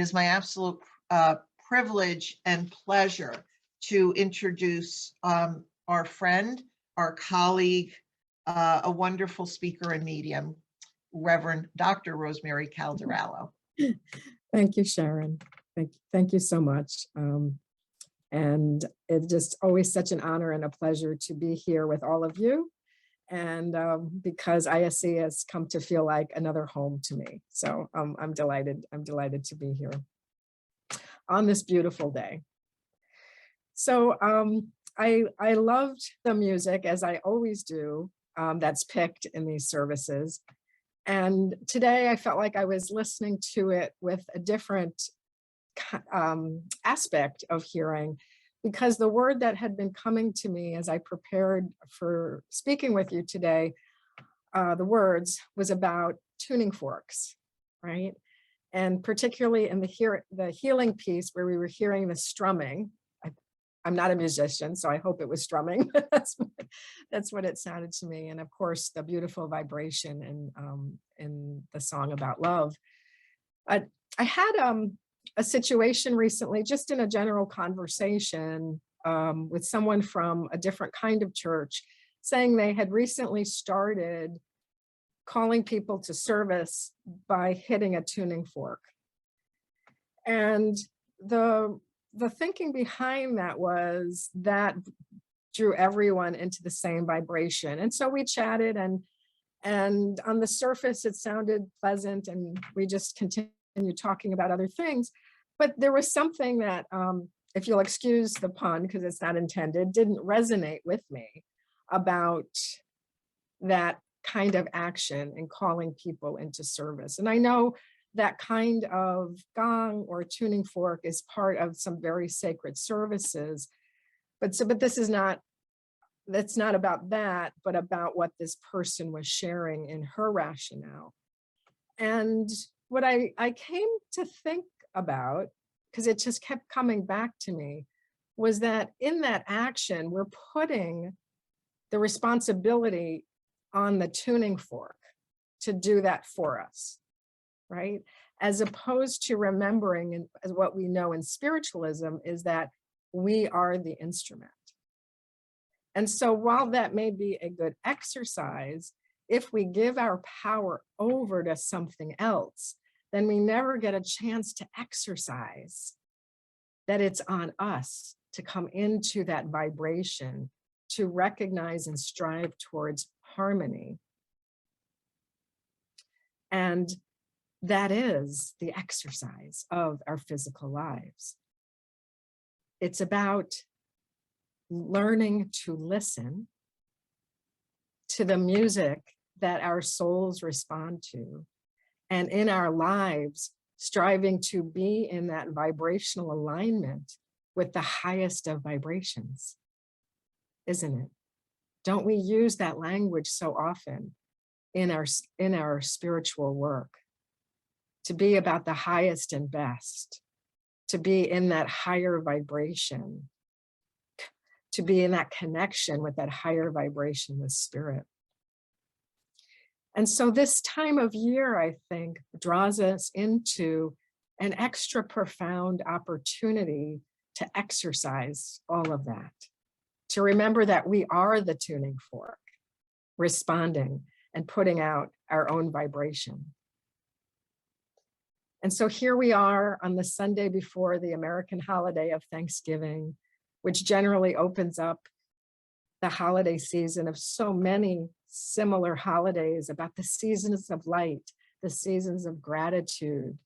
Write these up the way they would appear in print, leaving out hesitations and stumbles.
is my absolute privilege and pleasure to introduce our friend, our colleague, a wonderful speaker and medium, Reverend Dr. Rosemary Calderalo. Thank you, Sharon. Thank you so much. And it's just always such an honor and a pleasure to be here with all of you. And because ISC has come to feel like another home to me. So I'm delighted to be here on this beautiful day. So I loved the music, as I always do, that's picked in these services. And today I felt like I was listening to it with a different aspect of hearing, because the word that had been coming to me as I prepared for speaking with you today, the words was about tuning forks, right? And particularly in the healing piece where we were hearing the strumming. I'm not a musician, so I hope it was strumming. That's what it sounded to me. And of course, the beautiful vibration in the song about love. I had a situation recently, just in a general conversation with someone from a different kind of church, saying they had recently started calling people to service by hitting a tuning fork. And the thinking behind that was that drew everyone into the same vibration. And so we chatted, and on the surface, it sounded pleasant, and we just continued talking about other things. But there was something that, if you'll excuse the pun, because it's not intended, didn't resonate with me about that kind of action and calling people into service. And I know that kind of gong or tuning fork is part of some very sacred services, but this is not, that's not about that, but about what this person was sharing in her rationale. And what I came to think about, because it just kept coming back to me, was that in that action, we're putting the responsibility on the tuning fork to do that for us, right? As opposed to remembering, and as what we know in spiritualism is that we are the instrument. And so while that may be a good exercise, if we give our power over to something else, then we never get a chance to exercise that it's on us to come into that vibration, to recognize and strive towards harmony. And that is the exercise of our physical lives. It's about learning to listen to the music that our souls respond to, and in our lives, striving to be in that vibrational alignment with the highest of vibrations, isn't it? Don't we use that language so often in our spiritual work? To be about the highest and best, to be in that higher vibration, to be in that connection with that higher vibration with spirit. And so this time of year, I think, draws us into an extra profound opportunity to exercise all of that, to remember that we are the tuning fork, responding and putting out our own vibration. And so here we are on the Sunday before the American holiday of Thanksgiving, which generally opens up the holiday season of so many similar holidays about the seasons of light, the seasons of gratitude.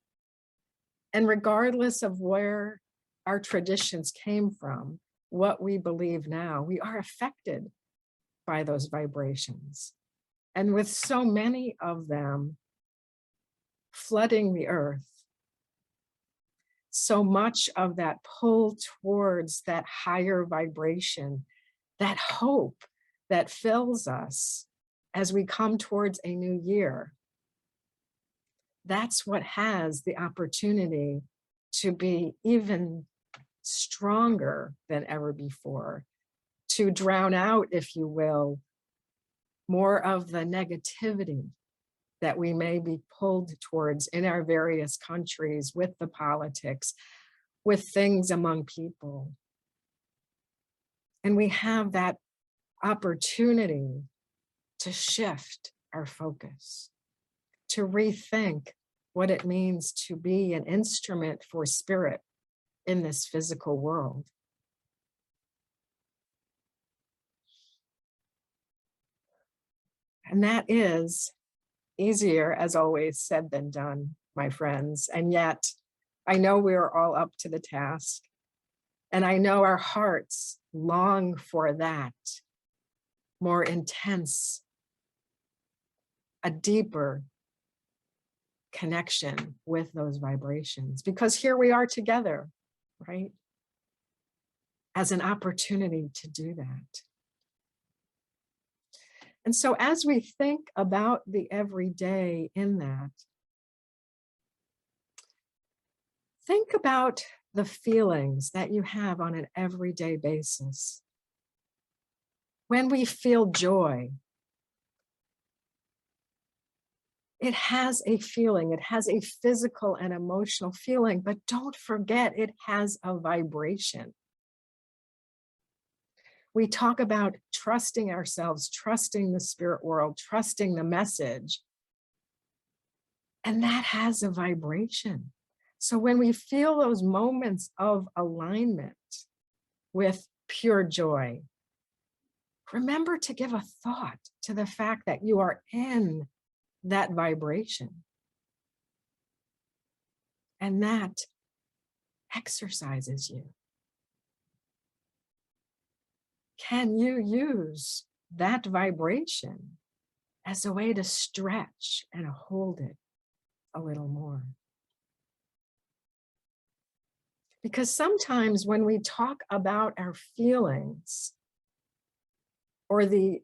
And regardless of where our traditions came from, what we believe now, we are affected by those vibrations. And with so many of them flooding the earth, so much of that pull towards that higher vibration, that hope that fills us as we come towards a new year. That's what has the opportunity to be even stronger than ever before, to drown out, if you will, more of the negativity that we may be pulled towards in our various countries with the politics, with things among people. And we have that opportunity to shift our focus, to rethink what it means to be an instrument for spirit in this physical world. And that is easier, as always, said than done, my friends. And yet, I know we are all up to the task. And I know our hearts long for that more intense, a deeper connection with those vibrations. Because here we are together, right? As an opportunity to do that. And so as we think about the everyday in that, think about the feelings that you have on an everyday basis. When we feel joy, it has a feeling, it has a physical and emotional feeling, but don't forget it has a vibration. We talk about trusting ourselves, trusting the spirit world, trusting the message, and that has a vibration. So when we feel those moments of alignment with pure joy, remember to give a thought to the fact that you are in that vibration. And that exercises you. Can you use that vibration as a way to stretch and hold it a little more? Because sometimes when we talk about our feelings or the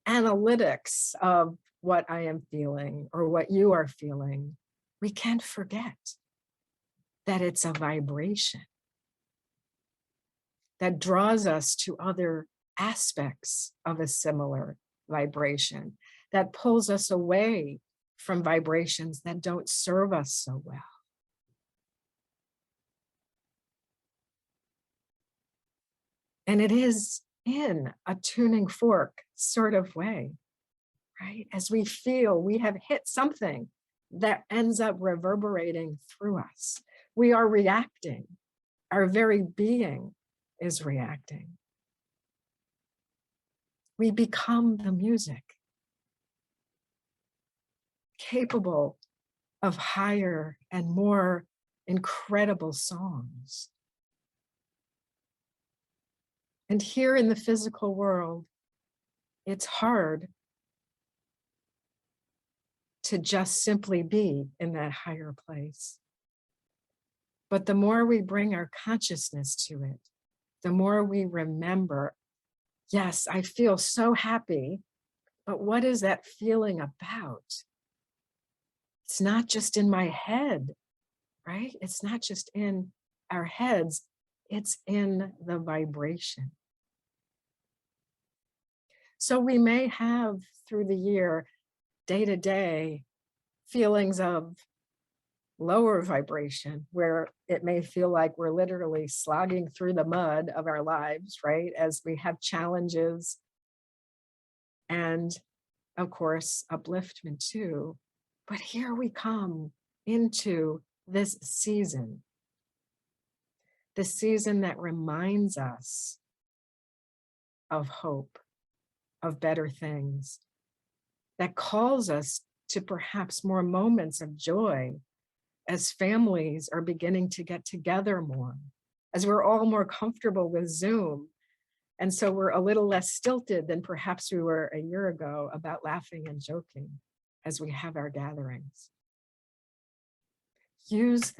analytics of what I am feeling or what you are feeling, we can't forget that it's a vibration that draws us to other aspects of a similar vibration, that pulls us away from vibrations that don't serve us so well. And it is in a tuning fork sort of way, right? As we feel we have hit something that ends up reverberating through us. We are reacting. Our very being is reacting. We become the music, capable of higher and more incredible songs. And here in the physical world, it's hard to just simply be in that higher place. But the more we bring our consciousness to it, the more we remember, yes, I feel so happy, but what is that feeling about? It's not just in my head, right? It's not just in our heads, it's in the vibration. So we may have through the year, day to day, feelings of lower vibration, where it may feel like we're literally slogging through the mud of our lives, right? As we have challenges and of course, upliftment too. But here we come into this season, the season that reminds us of hope, of better things, that calls us to perhaps more moments of joy as families are beginning to get together more, as we're all more comfortable with Zoom. And so we're a little less stilted than perhaps we were a year ago about laughing and joking as we have our gatherings. Use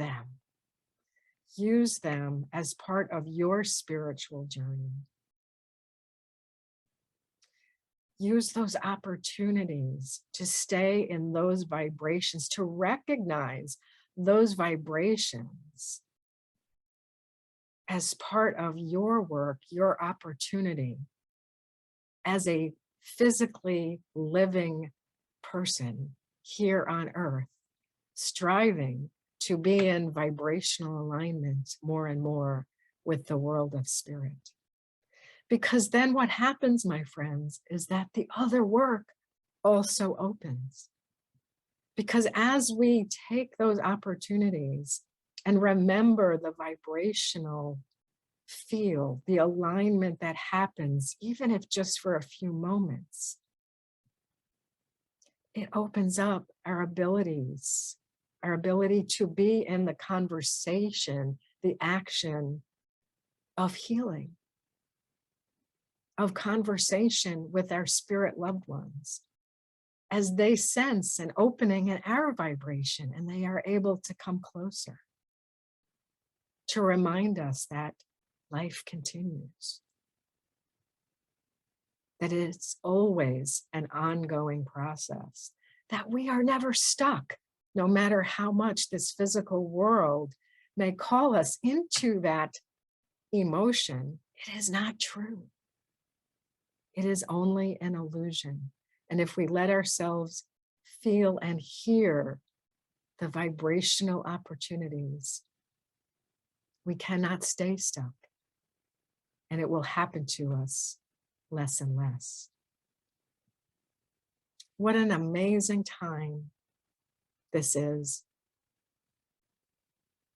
them as part of your spiritual journey. Use those opportunities to stay in those vibrations, to recognize those vibrations as part of your work, your opportunity as a physically living person here on earth, striving to be in vibrational alignment more and more with the world of spirit. Because then what happens, my friends, is that the other work also opens. Because as we take those opportunities and remember the vibrational field, the alignment that happens, even if just for a few moments, it opens up our abilities, our ability to be in the conversation, the action of healing, of conversation with our spirit loved ones, as they sense an opening in our vibration and they are able to come closer to remind us that life continues, that it's always an ongoing process, that we are never stuck, no matter how much this physical world may call us into that emotion. It is not true. It is only an illusion. And if we let ourselves feel and hear the vibrational opportunities, we cannot stay stuck. And it will happen to us less and less. What an amazing time this is.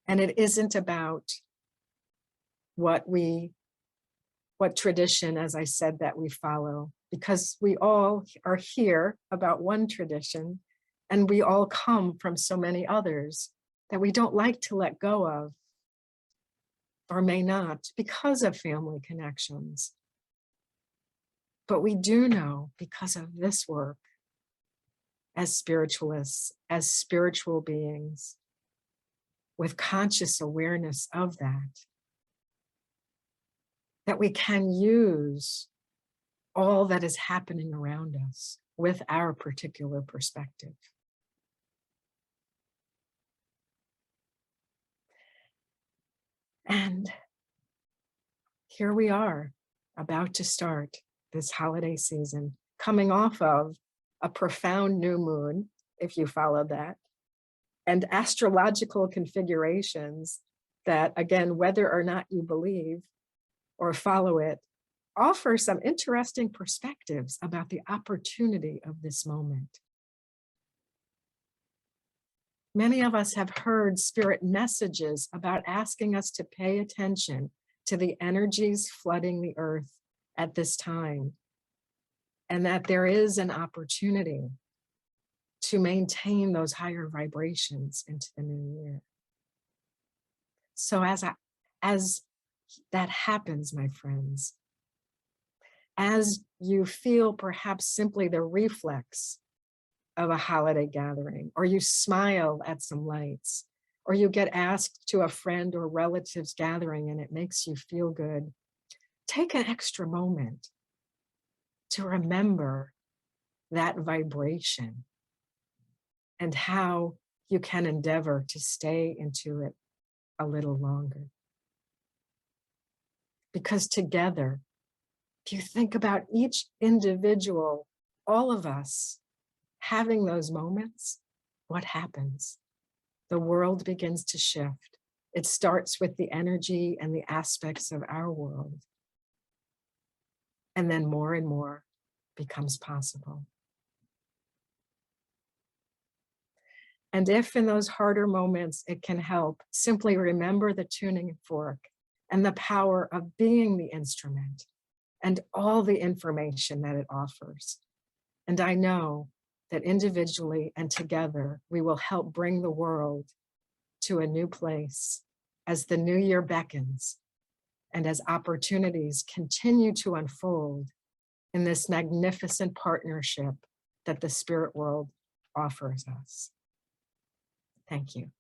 And it isn't about what tradition, as I said, that we follow, because we all are here about one tradition and we all come from so many others that we don't like to let go of, or may not, because of family connections. But we do know, because of this work, as spiritualists, as spiritual beings, with conscious awareness of that we can use all that is happening around us with our particular perspective. And here we are, about to start this holiday season, coming off of a profound new moon, if you follow that, and astrological configurations that, again, whether or not you believe or follow it, offer some interesting perspectives about the opportunity of this moment. Many of us have heard spirit messages about asking us to pay attention to the energies flooding the earth at this time, and that there is an opportunity to maintain those higher vibrations into the new year. So as that happens, my friends, as you feel perhaps simply the reflex of a holiday gathering, or you smile at some lights, or you get asked to a friend or relative's gathering and it makes you feel good, take an extra moment to remember that vibration and how you can endeavor to stay into it a little longer. Because together, if you think about each individual, all of us having those moments, what happens? The world begins to shift. It starts with the energy and the aspects of our world. And then more and more becomes possible. And if in those harder moments it can help, simply remember the tuning fork and the power of being the instrument and all the information that it offers. And I know that individually and together, we will help bring the world to a new place as the new year beckons and as opportunities continue to unfold in this magnificent partnership that the spirit world offers us. Thank you.